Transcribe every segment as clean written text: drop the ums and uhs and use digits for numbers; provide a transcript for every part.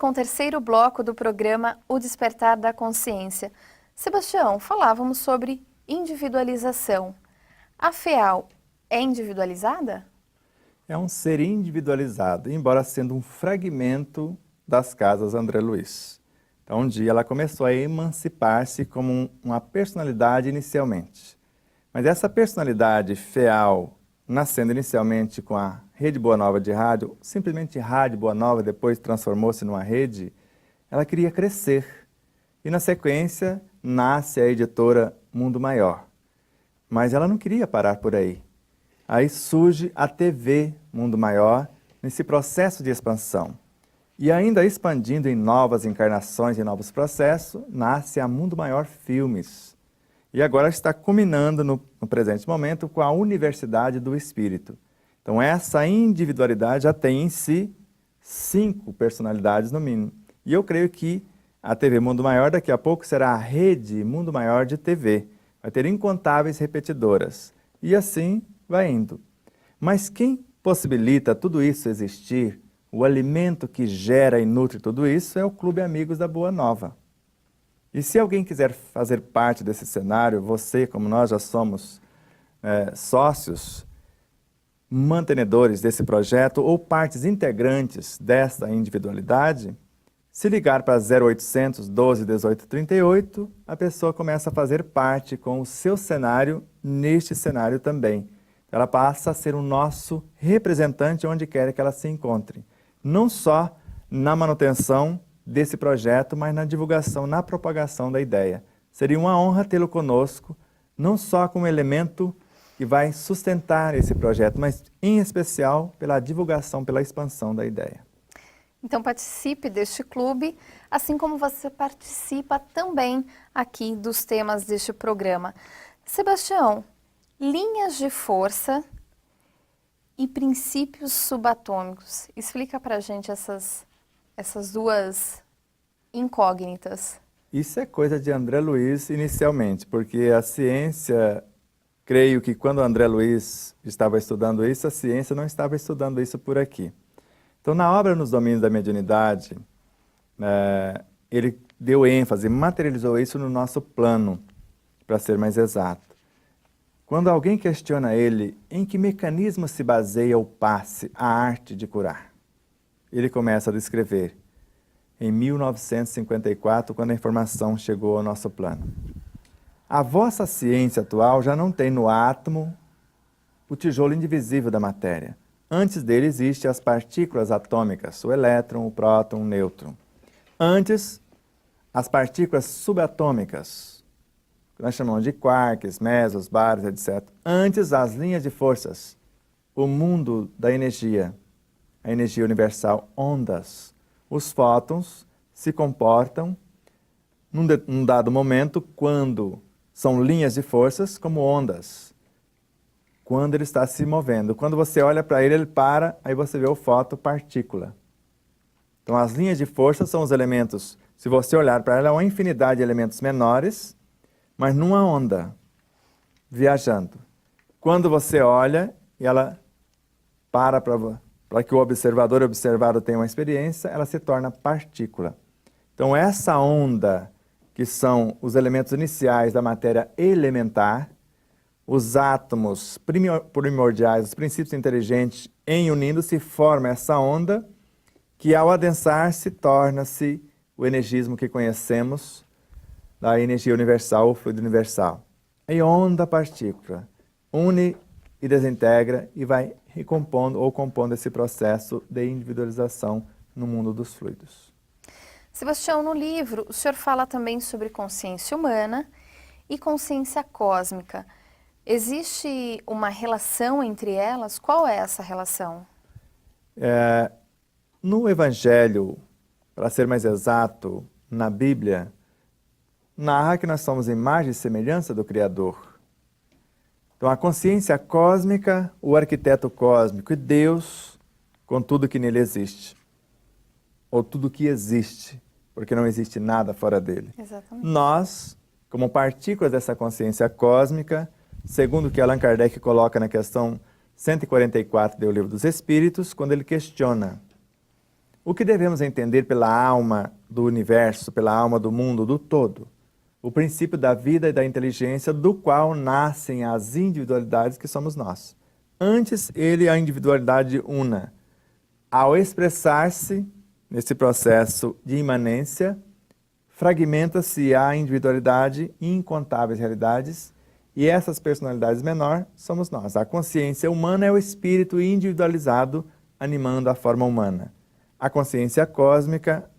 com o terceiro bloco do programa O Despertar da Consciência. Sebastião, falávamos sobre individualização. A FEAL é individualizada? É um ser individualizado, embora sendo um fragmento das casas André Luiz. Então, um dia ela começou a emancipar-se como uma personalidade inicialmente. Mas essa personalidade FEAL, nascendo inicialmente com a Rede Boa Nova de rádio, simplesmente Rádio Boa Nova, depois transformou-se numa rede, ela queria crescer. E na sequência, nasce a editora Mundo Maior. Mas ela não queria parar por aí. Aí surge a TV Mundo Maior, nesse processo de expansão. E ainda expandindo em novas encarnações e novos processos, nasce a Mundo Maior Filmes. E agora está culminando no presente momento com a Universidade do Espírito. Então essa individualidade já tem em si 5 personalidades no mínimo. E eu creio que a TV Mundo Maior daqui a pouco será a rede Mundo Maior de TV. Vai ter incontáveis repetidoras. E assim vai indo. Mas quem possibilita tudo isso existir, o alimento que gera e nutre tudo isso, é o Clube Amigos da Boa Nova. E se alguém quiser fazer parte desse cenário, você, como nós já somos sócios, mantenedores desse projeto ou partes integrantes dessa individualidade, se ligar para 0800 12 18 38, a pessoa começa a fazer parte com o seu cenário neste cenário também. Ela passa a ser o nosso representante onde quer que ela se encontre. Não só na manutenção desse projeto, mas na divulgação, na propagação da ideia. Seria uma honra tê-lo conosco, não só como elemento que vai sustentar esse projeto, mas em especial pela divulgação, pela expansão da ideia. Então participe deste clube, assim como você participa também aqui dos temas deste programa. Sebastião, linhas de força e princípios subatômicos. Explica para a gente essas duas incógnitas. Isso é coisa de André Luiz inicialmente, porque a ciência, creio que quando André Luiz estava estudando isso, a ciência não estava estudando isso por aqui. Então, na obra Nos Domínios da Mediunidade, ele deu ênfase, materializou isso no nosso plano, para ser mais exato. Quando alguém questiona ele em que mecanismo se baseia o passe, a arte de curar, ele começa a descrever em 1954, quando a informação chegou ao nosso plano. A vossa ciência atual já não tem no átomo o tijolo indivisível da matéria. Antes dele existem as partículas atômicas, o elétron, o próton, o nêutron. Antes, as partículas subatômicas, que nós chamamos de quarks, mesos, bares, etc. Antes, as linhas de forças, o mundo da energia, a energia universal, ondas. Os fótons se comportam, num dado momento, quando são linhas de forças, como ondas. Quando ele está se movendo. Quando você olha para ele, ele para, aí você vê o fotopartícula. Então, as linhas de força são os elementos, se você olhar para ela, é uma infinidade de elementos menores, mas numa onda, viajando. Quando você olha, e ela para que o observador e o observado tenham uma experiência, ela se torna partícula. Então, essa onda, que são os elementos iniciais da matéria elementar, os átomos primordiais, os princípios inteligentes, em unindo-se, forma essa onda, que ao adensar-se, torna-se o energismo que conhecemos, da energia universal, o fluido universal. E onda-partícula, une e desintegra e vai recompondo ou compondo esse processo de individualização no mundo dos fluidos. Sebastião, no livro, o senhor fala também sobre consciência humana e consciência cósmica. Existe uma relação entre elas? Qual é essa relação? No Evangelho, para ser mais exato, na Bíblia, narra que nós somos imagem e semelhança do Criador. Então, a consciência cósmica, o arquiteto cósmico e Deus, com tudo que nele existe. Ou tudo que existe, porque não existe nada fora dele. Exatamente. Nós, como partículas dessa consciência cósmica, segundo o que Allan Kardec coloca na questão 144 do Livro dos Espíritos, quando ele questiona O que devemos entender pela alma do universo, pela alma do mundo, do todo? O princípio da vida e da inteligência, do qual nascem as individualidades que somos nós. Antes, ele, a individualidade una. Ao expressar-se nesse processo de imanência, fragmenta-se a individualidade em incontáveis realidades, e essas personalidades menores somos nós. A consciência humana é o espírito individualizado animando a forma humana. A consciência cósmica,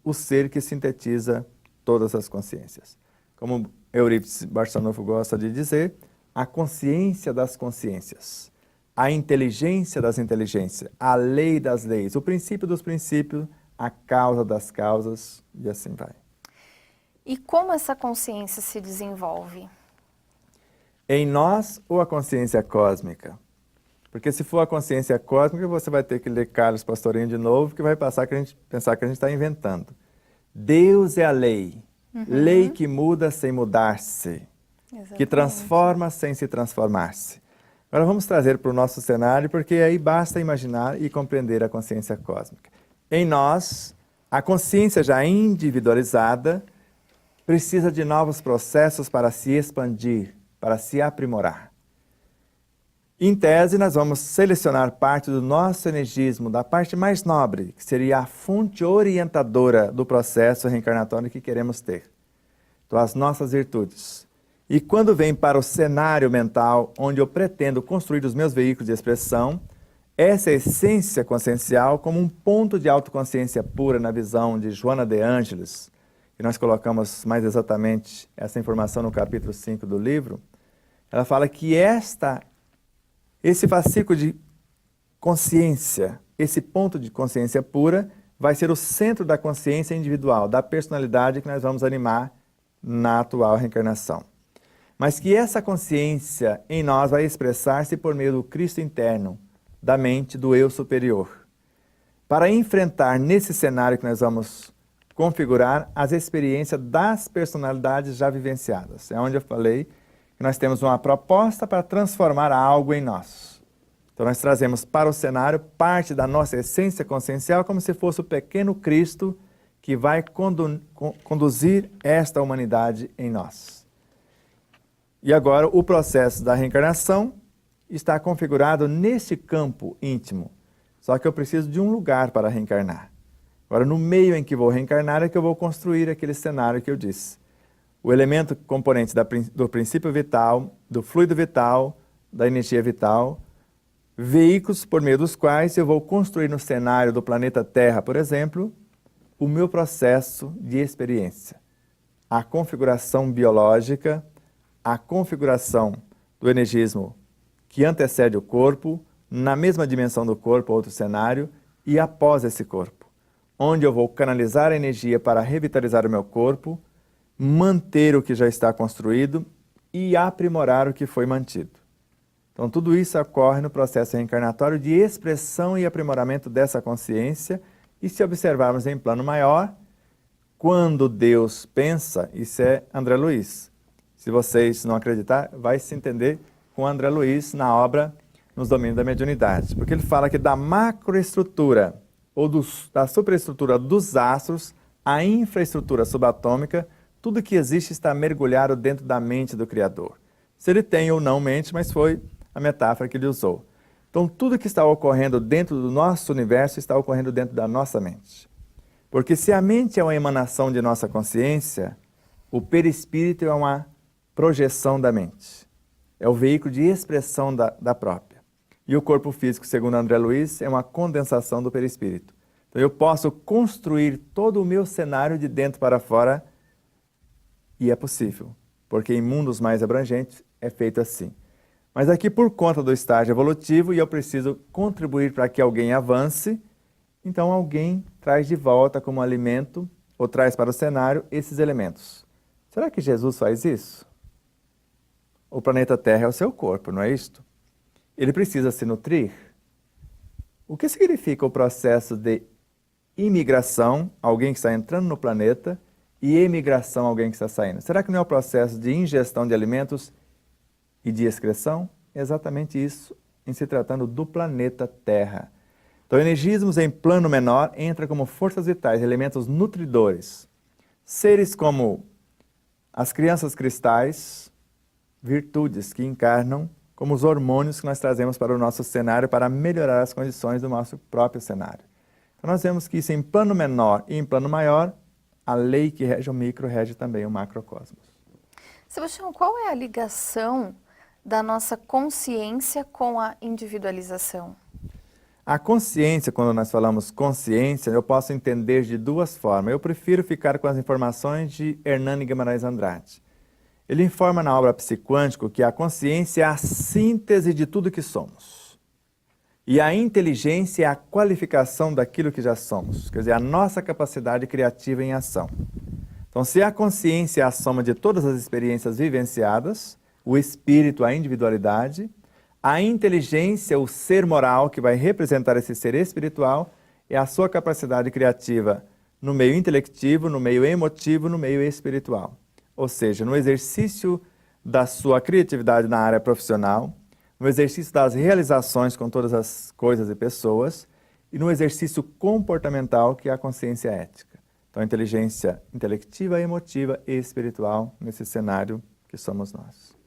o ser que sintetiza todas as consciências. Como Eurípides Barçanufo gosta de dizer, a consciência das consciências, a inteligência das inteligências, a lei das leis, o princípio dos princípios, a causa das causas, e assim vai. E como essa consciência se desenvolve? Em nós ou a consciência cósmica? Porque se for a consciência cósmica, você vai ter que ler Carlos Pastorinho de novo, que vai pensar que a gente está inventando. Deus é a lei, lei que muda sem mudar-se, que transforma sem se transformar-se. Agora vamos trazer para o nosso cenário, porque aí basta imaginar e compreender a consciência cósmica. Em nós, a consciência já individualizada precisa de novos processos para se expandir, para se aprimorar. Em tese, nós vamos selecionar parte do nosso energismo, da parte mais nobre, que seria a fonte orientadora do processo reencarnatório que queremos ter. Então, as nossas virtudes. E quando vem para o cenário mental, onde eu pretendo construir os meus veículos de expressão, essa essência consciencial, como um ponto de autoconsciência pura na visão de Joana de Ângeles, que nós colocamos mais exatamente essa informação no capítulo 5 do livro, ela fala que esse fascículo de consciência, esse ponto de consciência pura, vai ser o centro da consciência individual, da personalidade que nós vamos animar na atual reencarnação. Mas que essa consciência em nós vai expressar-se por meio do Cristo interno, da mente, do eu superior. Para enfrentar nesse cenário que nós vamos configurar as experiências das personalidades já vivenciadas. É onde eu falei que nós temos uma proposta para transformar algo em nós. Então nós trazemos para o cenário parte da nossa essência consciencial como se fosse o pequeno Cristo que vai conduzir esta humanidade em nós. E agora o processo da reencarnação está configurado nesse campo íntimo. Só que eu preciso de um lugar para reencarnar. Agora, no meio em que vou reencarnar é que eu vou construir aquele cenário que eu disse. O elemento componente do princípio vital, do fluido vital, da energia vital, veículos por meio dos quais eu vou construir no cenário do planeta Terra, por exemplo, o meu processo de experiência. A configuração biológica, a configuração do energismo que antecede o corpo, na mesma dimensão do corpo, outro cenário, e após esse corpo, onde eu vou canalizar a energia para revitalizar o meu corpo, manter o que já está construído e aprimorar o que foi mantido. Então, tudo isso ocorre no processo reencarnatório de expressão e aprimoramento dessa consciência, e se observarmos em plano maior, quando Deus pensa, isso é André Luiz. Se vocês não acreditarem, vai se entender com André Luiz na obra Nos Domínios da Mediunidade, porque ele fala que da macroestrutura ou da superestrutura dos astros, a infraestrutura subatômica, tudo que existe está mergulhado dentro da mente do Criador. Se ele tem ou não mente, mas foi a metáfora que ele usou. Então, tudo que está ocorrendo dentro do nosso universo está ocorrendo dentro da nossa mente. Porque se a mente é uma emanação de nossa consciência, o perispírito é uma projeção da mente. É o veículo de expressão da própria. E o corpo físico, segundo André Luiz, é uma condensação do perispírito. Então eu posso construir todo o meu cenário de dentro para fora, e é possível, porque em mundos mais abrangentes é feito assim. Mas aqui, por conta do estágio evolutivo, e eu preciso contribuir para que alguém avance, então alguém traz de volta como alimento, ou traz para o cenário, esses elementos. Será que Jesus faz isso? O planeta Terra é o seu corpo, não é isto? Ele precisa se nutrir. O que significa o processo de imigração, alguém que está entrando no planeta, e emigração, alguém que está saindo? Será que não é o processo de ingestão de alimentos e de excreção? É exatamente isso, em se tratando do planeta Terra. Então, energismos em plano menor entram como forças vitais, elementos nutridores. Seres como as crianças cristais, virtudes que encarnam como os hormônios que nós trazemos para o nosso cenário para melhorar as condições do nosso próprio cenário. Então, nós vemos que isso em plano menor e em plano maior, a lei que rege o micro rege também o macrocosmos. Sebastião, qual é a ligação da nossa consciência com a individualização? A consciência, quando nós falamos consciência, eu posso entender de duas formas. Eu prefiro ficar com as informações de Hernani Guimarães Andrade. Ele informa na obra Psiquântico que a consciência é a síntese de tudo que somos. E a inteligência é a qualificação daquilo que já somos, quer dizer, a nossa capacidade criativa em ação. Então, se a consciência é a soma de todas as experiências vivenciadas, o espírito, a individualidade, a inteligência, o ser moral que vai representar esse ser espiritual, é a sua capacidade criativa no meio intelectivo, no meio emotivo, no meio espiritual. Ou seja, no exercício da sua criatividade na área profissional, no exercício das realizações com todas as coisas e pessoas, e no exercício comportamental que é a consciência ética. Então, a inteligência intelectiva, emotiva e espiritual nesse cenário que somos nós.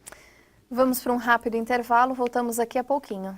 Vamos para um rápido intervalo, voltamos aqui a pouquinho.